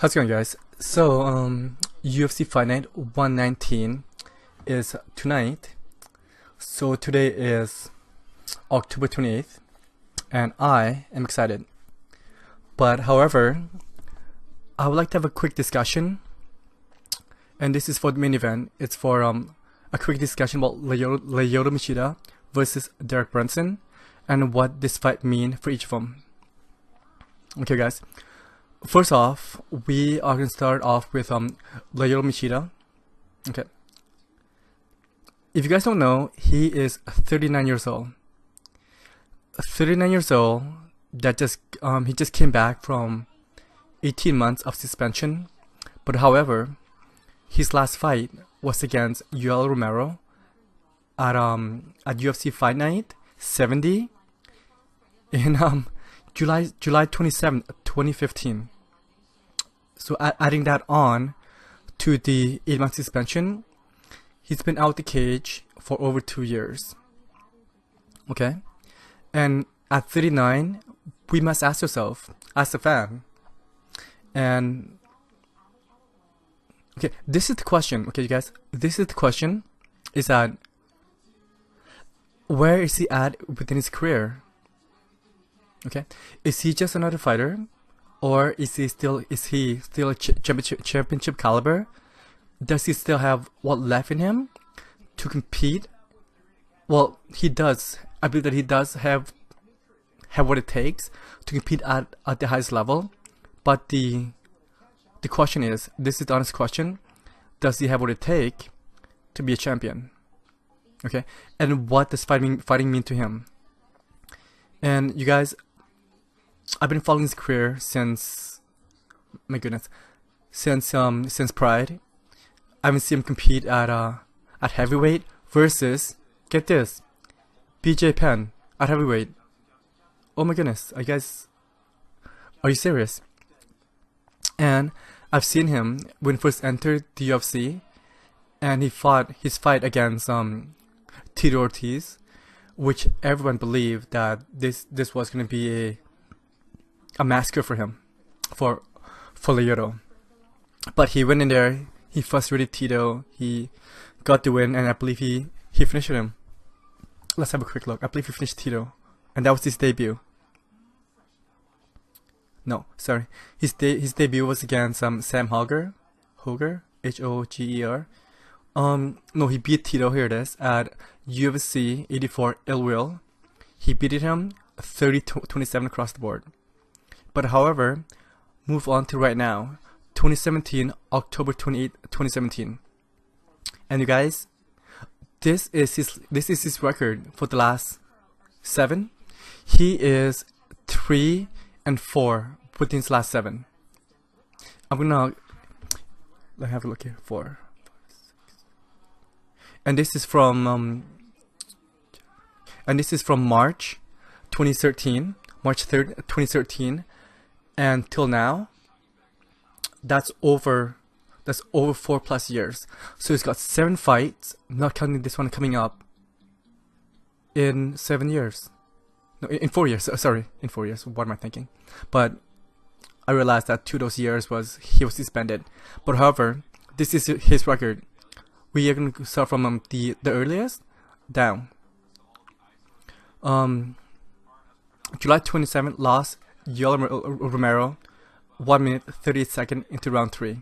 How's it going, guys? So, UFC Fight Night 119 is tonight. So today is October 28th, and I am excited. But however, I would like to have a quick discussion, and this is for the main event. It's for a quick discussion about Lyoto Machida versus Derek Brunson, and what this fight mean for each of them. Okay, guys. First off, we are going to start off with Lyoto Machida. Okay. If you guys don't know, he is 39 years old. 39 years old. That just he just came back from 18 months of suspension. But however, his last fight was against Yoel Romero at UFC Fight Night 70 in July 27th, 2015. So adding that on to the 8-month suspension, he's been out the cage for over 2 years. Okay? And at 39, we must ask ourselves, as a fan, and okay, this is the question, okay, you guys? This is the question, is that where is he at within his career? Okay? Is he just another fighter? Or is he still a championship caliber? Does he still have what left in him to compete? Well, he does. I believe that he does have what it takes to compete at the highest level. But the question is, this is the honest question, does he have what it takes to be a champion? Okay? And what does fighting mean to him? And you guys, I've been following his career since, my goodness, since Pride. I haven't seen him compete at heavyweight versus, get this, BJ Penn at heavyweight. Oh my goodness, you guys, are you serious? And I've seen him when he first entered the UFC, and he fought his fight against Tito Ortiz, which everyone believed that this was gonna be a massacre for him, for Lyoto. But he went in there, he frustrated Tito, he got the win, and I believe he finished him. Let's have a quick look. I believe he finished Tito, and that was his debut. No, sorry, his debut was against Sam Hoger, Hoger. No, he beat Tito, here it is, at UFC 84 Ill Will. He beat him 30-27 across the board. But however, move on to right now, 2017, October 28, 2017. And you guys, this is his record for the last 7. He is 3-4 within his last 7. I'm gonna have a look here. 4, 5, 6. And this is from March 2013, March 3rd, 2013. And till now, that's over 4+ years. So he's got 7 fights, not counting this one coming up, in 7 years. No, in 4 years. Sorry, in 4 years. What am I thinking? But I realized that 2 of those years he was suspended. But however, this is his record. We are going to start from the earliest down. July 27th, lost Yoel Romero, 1 minute 38 seconds into round 3.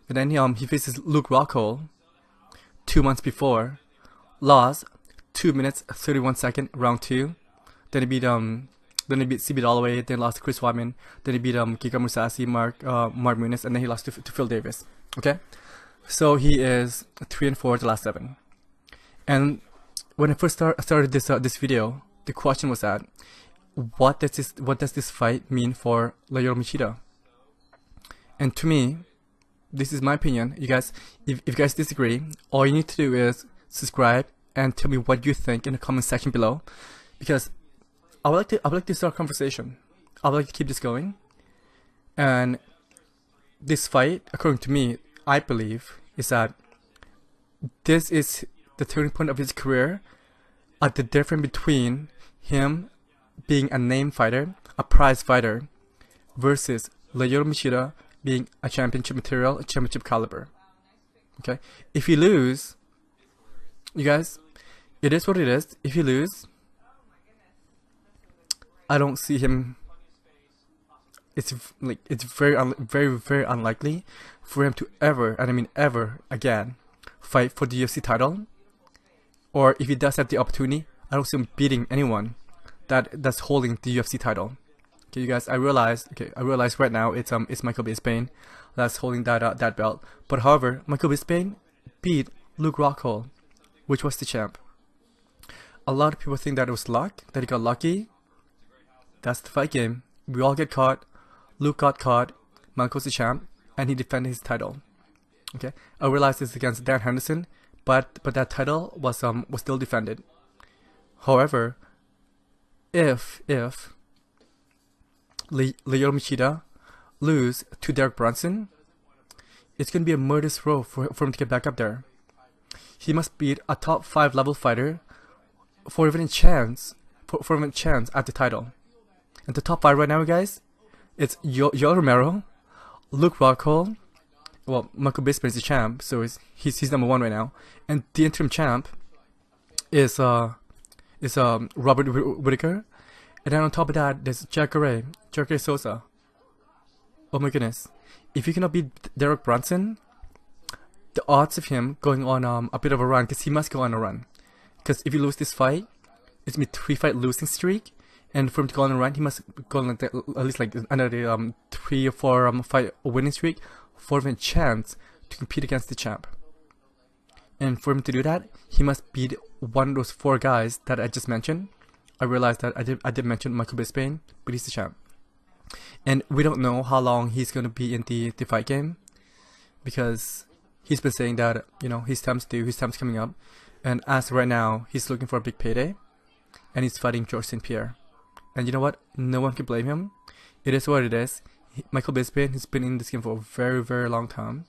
And then he faces Luke Rockhold 2 months before, lost 2 minutes 31 seconds round 2. Then he beat CB Holloway, then lost to Chris Weidman, then he beat Giga Musasi, Mark Muniz, and then he lost to Phil Davis. Okay, so he is 3-4 the last 7. And when I first started this video, the question was that, what does this fight mean for Lyoto Machida? And to me, this is my opinion. You guys, if you guys disagree, all you need to do is subscribe and tell me what you think in the comment section below, because I would like to start a conversation. I would like to keep this going. And this fight, according to me, I believe, is that this is the turning point of his career, at the difference between him being a name fighter, a prize fighter, versus Lyoto Machida being a championship material, a championship caliber. Okay, if you lose, you guys, it is what it is. If you lose, I don't see him. It's very very unlikely for him to ever, and I mean ever again, fight for the UFC title. Or if he does have the opportunity, I don't see him beating anyone that's holding the UFC title. Okay, you guys, I realize right now it's Michael Bisping that's holding that belt. But however, Michael Bisping beat Luke Rockhold, which was the champ. A lot of people think that it was luck, that he got lucky. That's the fight game. We all get caught. Luke got caught. Michael's the champ, and he defended his title. Okay, I realize it's against Dan Henderson, but that title was still defended. However, if Lyoto Machida lose to Derek Brunson, it's gonna be a murderous row for him to get back up there. He must beat a top 5 level fighter for even a chance at the title. And the top 5 right now, guys, it's Yoel Romero, Luke Rockhold. Well, Michael Bisping is the champ, so he's number 1 right now, and the interim champ is Robert Whittaker, and then on top of that, there's Jacare Sosa. Oh my goodness! If you cannot beat Derek Brunson, the odds of him going on a bit of a run, because he must go on a run, because if you lose this fight, it's gonna be 3-fight losing streak, and for him to go on a run, he must go on at least like another 3 or 4 fight winning streak for even a chance to compete against the champ. And for him to do that, he must beat one of those 4 guys that I just mentioned. I realized that I did mention Michael Bisping, but he's the champ. And we don't know how long he's going to be in the fight game, because he's been saying that, you know, his time's due, his time's coming up. And as of right now, he's looking for a big payday, and he's fighting George St. Pierre. And you know what? No one can blame him. It is what it is. Michael Bisping has been in this game for a very, very long time,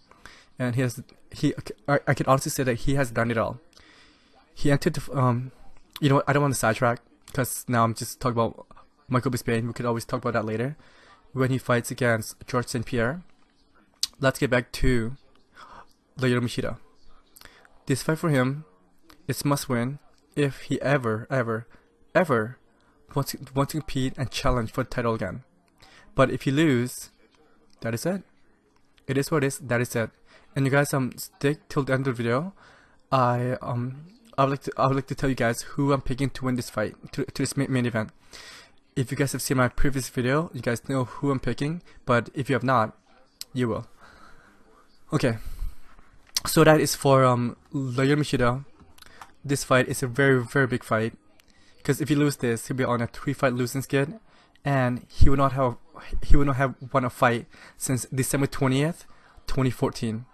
and I can honestly say that he has done it all. He entered the, you know what? I don't want to sidetrack, because now I'm just talking about Michael Bisping. We could always talk about that later when he fights against George St. Pierre. Let's get back to Lyoto Machida. This fight for him, it's must win if he ever wants to compete and challenge for the title again. But if you lose, that is it. It is what it is. That is it. And you guys stick till the end of the video. I would like to tell you guys who I'm picking to win this fight, to this main event. If you guys have seen my previous video, you guys know who I'm picking. But if you have not, you will. Okay. So that is for Lyoto Machida. This fight is a very, very big fight, because if you lose this, he'll be on a 3-fight losing skid, and he will not have won a fight since December 20th, 2014,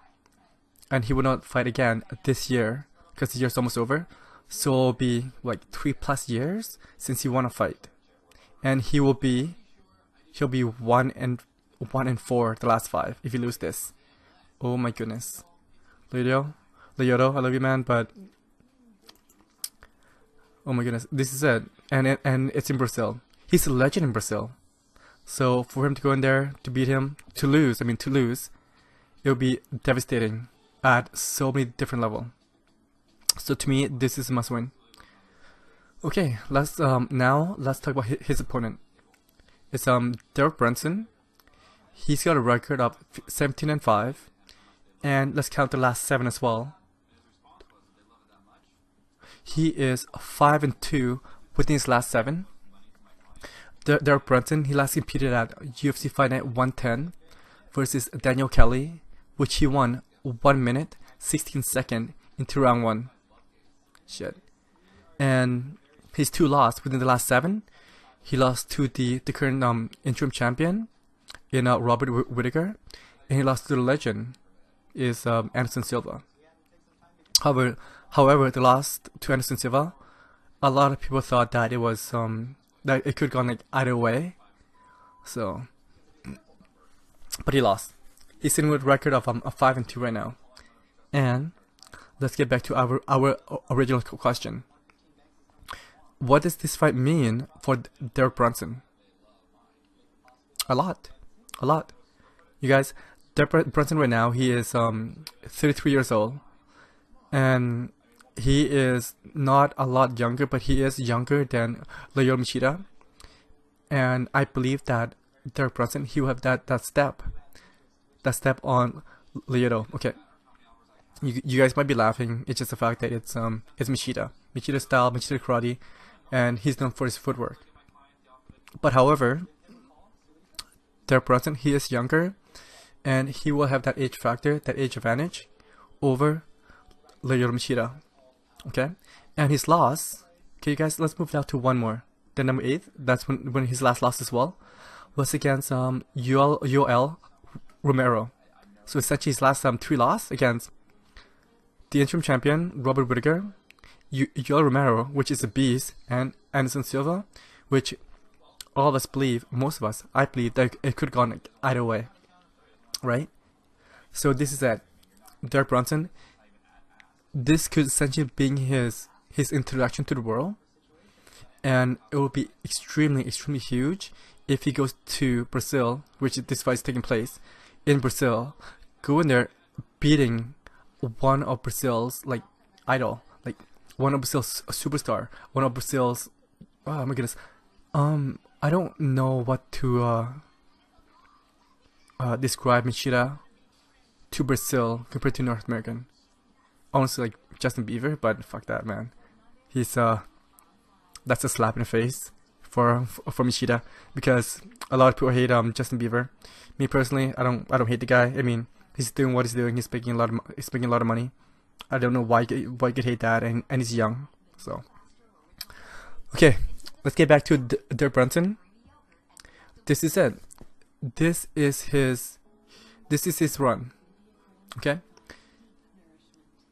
and he will not fight again this year, because the year's almost over. So it'll be like 3+ years since he won a fight, and he'll be 1-4 the last 5 if you lose this. Oh my goodness, Lyoto, I love you, man, but oh my goodness, this is it, and it's in Brazil. He's a legend in Brazil. So for him to go in there, to beat him, to lose, it would be devastating at so many different levels. So to me, this is a must win. Okay, now let's talk about his opponent. It's Derek Brunson. He's got a record of 17-5, and let's count the last 7 as well. He is 5-2 within his last 7. Derek Brunson, he last competed at UFC Fight Night 110 versus Daniel Kelly, which he won 1 minute 16 seconds into round 1. Shit. And his 2 losses within the last 7. He lost to the current interim champion in Robert Whittaker, and he lost to the legend is Anderson Silva. However, the loss to Anderson Silva, a lot of people thought that it was that it could have gone like either way. So, but he lost. He's sitting with a record of 5-2 right now. And let's get back to our original question. What does this fight mean for Derek Brunson? A lot. a lot. You guys, Derek Brunson right now, he is 33 years old, and he is not a lot younger, but he is younger than Lyoto Machida. And I believe that Derek Brunson, he will have that step on Lyoto. Okay, you guys might be laughing. It's just the fact that it's Machida style, Machida karate, and he's known for his footwork. But however, Derek Brunson, he is younger, and he will have that age factor, that age advantage over Lyoto Machida. Okay, and his loss. Okay, you guys, let's move now to one more. Then number 8. That's when his last loss as well was against Yoel Romero. So essentially, his last 3 loss against the interim champion Robert Whittaker, Yoel Romero, which is a beast, and Anderson Silva, which all of us believe, most of us, I believe that it could have gone either way, right? So this is that Derek Brunson. This could essentially be his introduction to the world, and it will be extremely huge if he goes to Brazil, which this fight is taking place in Brazil. Go in there, beating one of Brazil's idol, one of Brazil's superstar, one of Brazil's, oh my goodness, I don't know what to describe Machida to Brazil compared to North American. Honestly, like Justin Bieber, but fuck that, man. He's that's a slap in the face for Machida, because a lot of people hate Justin Bieber. Me personally, I don't hate the guy. I mean, he's doing what he's doing. He's making a lot of money. I don't know why you could hate that, and he's young. So okay, let's get back to Derek Brunson. This is it. This is his run. Okay.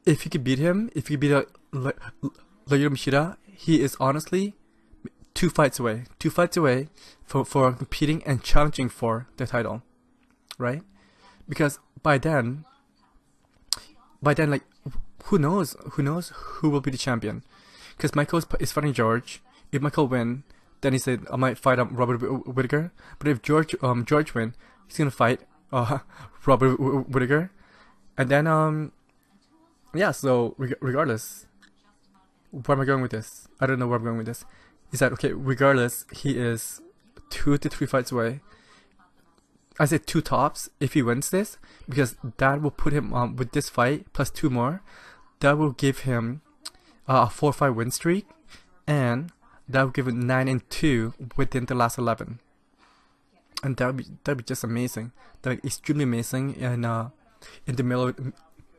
If you could beat him, if you could beat Lyoto Machida, he is honestly 2 fights away. 2 fights away for competing and challenging for the title, right? Because by then, like, who knows who will be the champion? Because Michael is fighting George. If Michael win, then he said I might fight Robert Whittaker. But if George win, he's gonna fight Robert Whittaker, and then yeah. So regardless, where am I going with this? I don't know where I'm going with this. Is that okay? Regardless, he is 2 to 3 fights away. I say 2 tops if he wins this, because that will put him with this fight plus 2 more. That will give him a 4-5 win streak, and that will give him 9-2 within the last 11. And that'd be just amazing. That'd be extremely amazing in the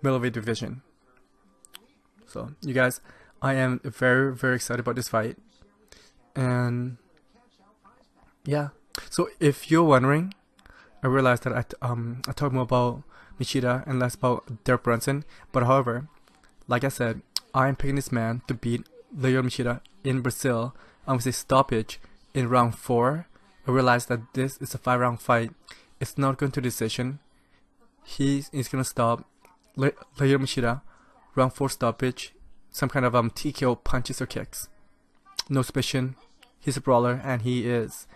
middleweight division. So you guys, I am very excited about this fight, and yeah. So if you're wondering, I realized that I talked more about Machida and less about Derek Brunson. But however, like I said, I'm picking this man to beat Lyoto Machida in Brazil. I'm gonna say stoppage in round 4. I realized that this is a 5-round fight. It's not going to decision. He's gonna stop Lyoto Machida, round 4 stoppage, some kind of TKO punches or kicks. No submission. He's a brawler, and he is,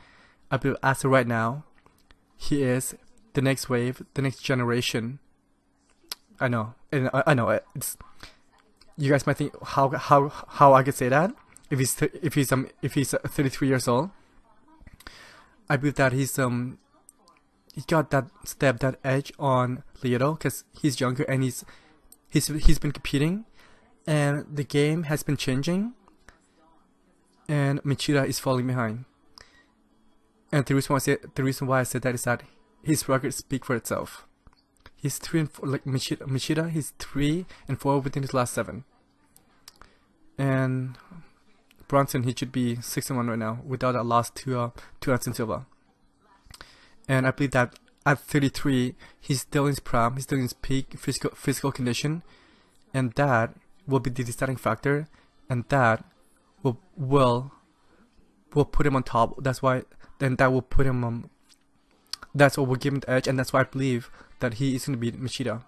I believe, as of right now, he is the next wave, the next generation. I know, and I know it's. You guys might think how I could say that if he's 33 years old. I believe that he got that step, that edge on Lyoto, because he's younger and he's been competing, and the game has been changing, and Machida is falling behind. And the reason why I said that is that his record speaks for itself. He's 3-4, like Machida. He's 3-4 within his last 7. And Brunson, he should be 6-1 right now without a loss to Anderson Silva. And I believe that at 33, he's still in his prime. He's still in his peak physical condition, and that will be the deciding factor. And that will put him on top. That's why. Then that will put him that's what will give him the edge, and that's why I believe that he is going to beat Machida.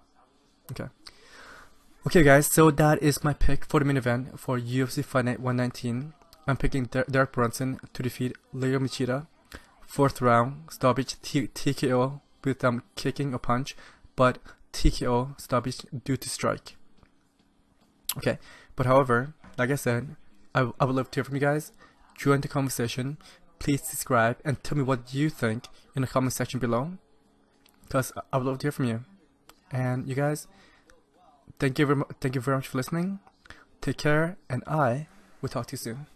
Okay guys, so that is my pick for the main event for UFC Fight Night 119. I'm picking Derek Brunson to defeat Lyoto Machida Fourth round, stoppage, TKO with kicking a punch, but TKO stoppage due to strike. Okay, but however, like I said, I would love to hear from you guys. Join the conversation. Please subscribe and tell me what you think in the comment section below, because I would love to hear from you. And you guys, thank you very much for listening. Take care, and I will talk to you soon.